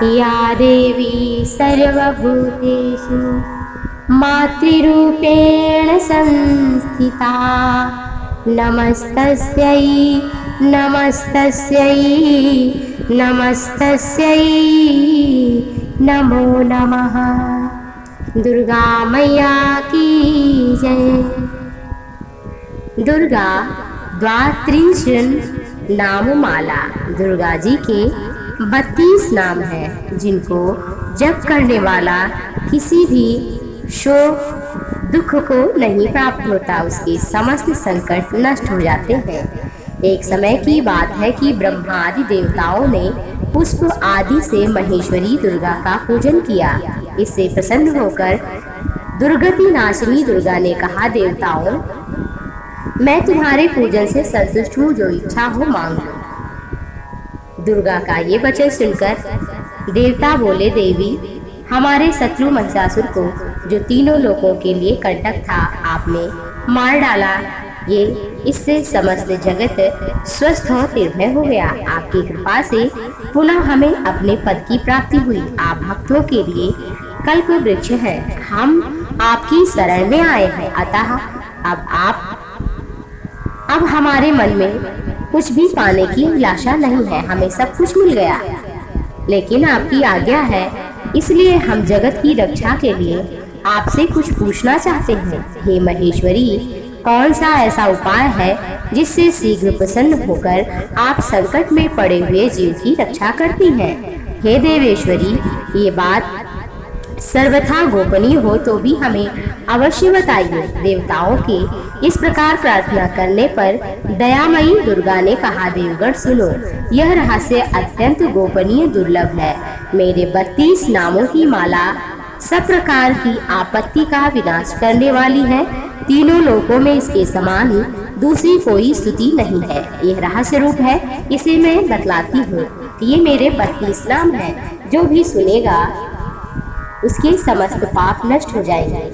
या देवी सर्वभूतेषु मातृरूपेण संस्थिता नमस्तस्यै नमस्तस्यै नमस्तस्यै नमो नमः। दुर्गा मैया की जय। दुर्गा द्वात्रिंशन् नाममाला। दुर्गा जी के 32 नाम हैं जिनको जप करने वाला किसी भी शोक दुख को नहीं प्राप्त होता, उसके समस्त संकट नष्ट हो जाते हैं। एक समय की बात है कि ब्रह्मा आदि देवताओं ने पुष्प आदि से महेश्वरी दुर्गा का पूजन किया। इससे प्रसन्न होकर दुर्गति नाशिनी दुर्गा ने कहा, देवताओं मैं तुम्हारे पूजन से संतुष्ट हूँ, जो इच्छा हो मांग लो। दुर्गा का ये वचन सुनकर देवता बोले, देवी हमारे शत्रु महिषासुर को, जो तीनों लोगों के लिए कंटक था, आपने मार डाला। ये इससे समस्त जगत स्वस्थ और निर्भय हो गया। आपकी कृपा से पुनः हमें अपने पद की प्राप्ति हुई। आप भक्तों के लिए कल्प वृक्ष हैं, हम आपकी शरण में आए हैं। अतः अब हमारे मन में कुछ भी पाने की अभिलाषा नहीं है, हमें सब कुछ मिल गया। लेकिन आपकी आज्ञा है, इसलिए हम जगत की रक्षा के लिए आपसे कुछ पूछना चाहते हैं। हे महेश्वरी, कौन सा ऐसा उपाय है जिससे शीघ्र प्रसन्न होकर आप संकट में पड़े हुए जीव की रक्षा करती हैं? हे देवेश्वरी, ये बात सर्वथा गोपनीय हो तो भी हमें अवश्य बताइए। देवताओं के इस प्रकार प्रार्थना करने पर दयामयी दुर्गा ने कहा, देवगण सुनो, यह रहस्य अत्यंत गोपनीय दुर्लभ है। मेरे 32 नामों की माला सब प्रकार की आपत्ति का विनाश करने वाली है। तीनों लोकों में इसके समान दूसरी कोई स्तुति नहीं है। यह रहस्य रूप है, इसे मैं बतलाती हूँ। ये मेरे 32 नाम हैं, जो भी सुनेगा उसके समस्त पाप नष्ट हो जाएंगे।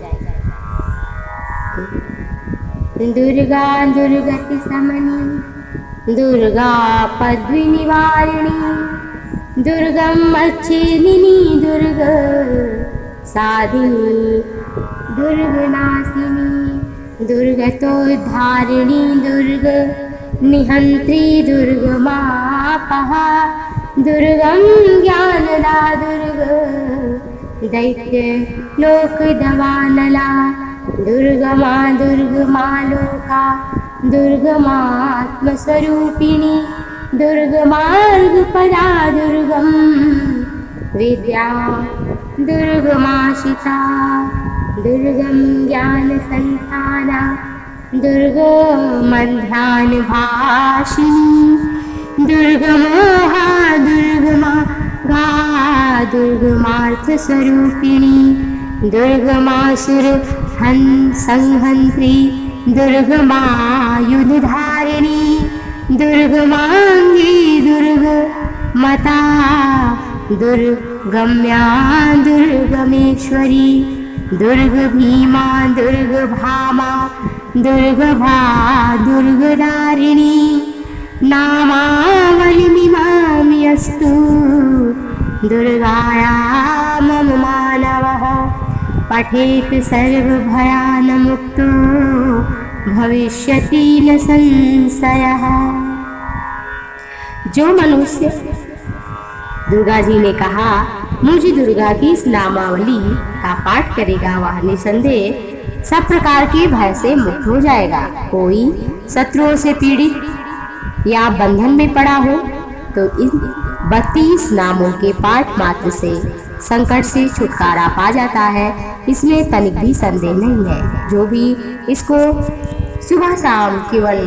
दुर्गा दुर्गति समनी, दुर्गा पद्मी निवारिणी, दुर्गम अच्छेदिनी, दुर्ग साधिनी, दुर्ग नाशिनी, दुर्गतोद्धारिणी, दुर्ग निहंत्री, दुर्ग मापहा, दुर्गम ज्ञानदा, दुर्ग दैत्य लोक दवानला, दुर्गमा दुर्गमा लोका, दुर्गमात्म स्वरूपिणी, दुर्गमार्गपदा, दुर्गम विद्या, दुर्गमाशिता, दुर्गम ज्ञान संस्थाना, दुर्गमध्यान भाषिणी, दुर्गमोहा, दुर्गमा गा, दुर्गमार्थ स्वरूपिणी, दुर्गमासुर हं संहंत्री, दुर्गमायुध धारिणी, दुर्गमांगी, दुर्गमता, दुर्गम्या, दुर्गमेश्वरी, दुर्ग भीमा, दुर्ग भामा, दुर्गभा, दुर्गदारिणी, नामावलिमिमामि अस्तु, दुर्गाया मम मानवः पठेत् सर्वभयान्मुक्तो भविष्यति न संशयः। जो मनुष्य, दुर्गा जी ने कहा, मुझे दुर्गा की इस नामावली का पाठ करेगा, वह निसंदेह सब प्रकार के भय से मुक्त हो जाएगा। कोई शत्रुओं से पीड़ित या बंधन में पड़ा हो तो इन 32 नामों के पाठ मात्र से संकट से छुटकारा पा जाता है। इसमें तनिक भी संदेह नहीं है। जो भी इसको सुबह शाम केवल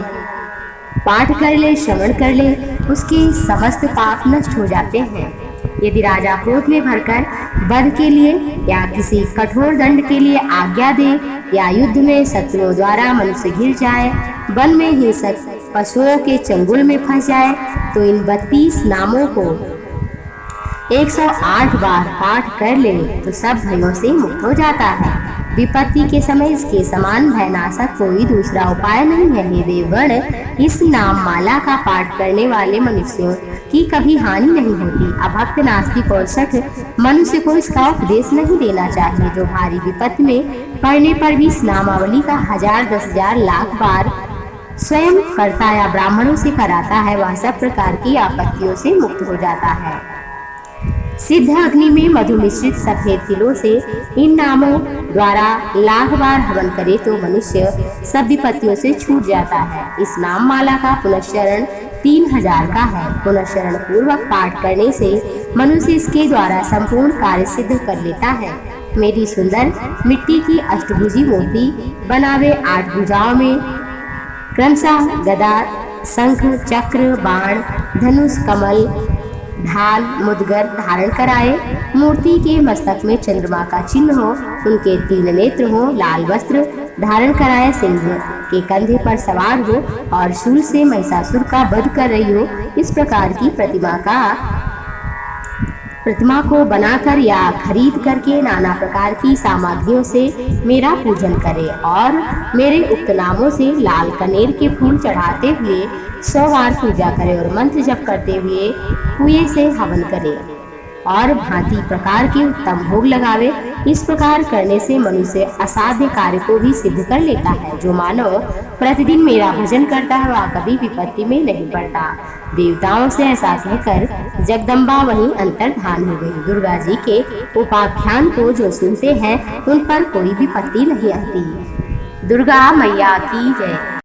पाठ कर ले, श्रवण कर ले, उसके समस्त पाप नष्ट हो जाते हैं। यदि राजा क्रोध में भरकर वध के लिए या किसी कठोर दंड के लिए आज्ञा दे, या युद्ध में शत्रुओं द्वारा मनुष्य घिर जाए, वन में हिंसक पशुओं के चंगुल में फंस जाए, तो इन 32 नामों को 108 बार पाठ कर ले तो सब भयों से मुक्त हो जाता है। विपत्ति के समय इसके समान भयनाशक कोई दूसरा उपाय नहीं है। हे देवगण, इस नाम माला का पाठ करने वाले मनुष्यों की कभी हानि नहीं होती। अभक्त, नास्तिक और शठ मनुष्य को इसका उपदेश नहीं देना चाहिए। जो भारी विपत्ति में पड़ने पर भी इस नामावली का 1000, 10,000, लाख बार स्वयं करता या ब्राह्मणों से कराता है, वह सब प्रकार की आपत्तियों से मुक्त हो जाता है। सिद्ध अग्नि में मधु मिश्रित सफेद तिलों से इन नामों द्वारा लाख बार हवन करे तो मनुष्य सब विपत्तियों से छूट जाता है। इस नाम माला का पुनश्चरण 3000 का है। पुनश्चरण पूर्वक पाठ करने से मनुष्य इसके द्वारा संपूर्ण कार्य सिद्ध कर लेता है। मेरी सुंदर मिट्टी की अष्टभुजी मूर्ति बनावे, 8 भुजाओं में क्रमशः गदा, शंख, चक्र, बाण, धनुष, कमल, ढाल, मुद्गर धारण कराए। मूर्ति के मस्तक में चंद्रमा का चिन्ह हो, उनके 3 नेत्र हो, लाल वस्त्र धारण कराए, सिंह के कंधे पर सवार हो और शूल से महिषासुर का वध कर रही हो। इस प्रकार की प्रतिमा को बनाकर या खरीद करके नाना प्रकार की सामग्रियों से मेरा पूजन करे और मेरे उक्त नामों से लाल कनेर के फूल चढ़ाते हुए 100 बार पूजा करे और मंत्र जप करते हुए कुएं से हवन करे और भांति प्रकार के उत्तम भोग लगावे। इस प्रकार करने से मनुष्य असाध्य कार्य को भी सिद्ध कर लेता है। जो मानव प्रतिदिन मेरा भजन करता है वह कभी विपत्ति में नहीं पड़ता। देवताओं से ऐसा कहकर जगदम्बा वहीं अंतर्धान हो गई। दुर्गा जी के उपाख्यान को जो सुनते हैं उन पर कोई विपत्ति नहीं आती। दुर्गा मैया की जय।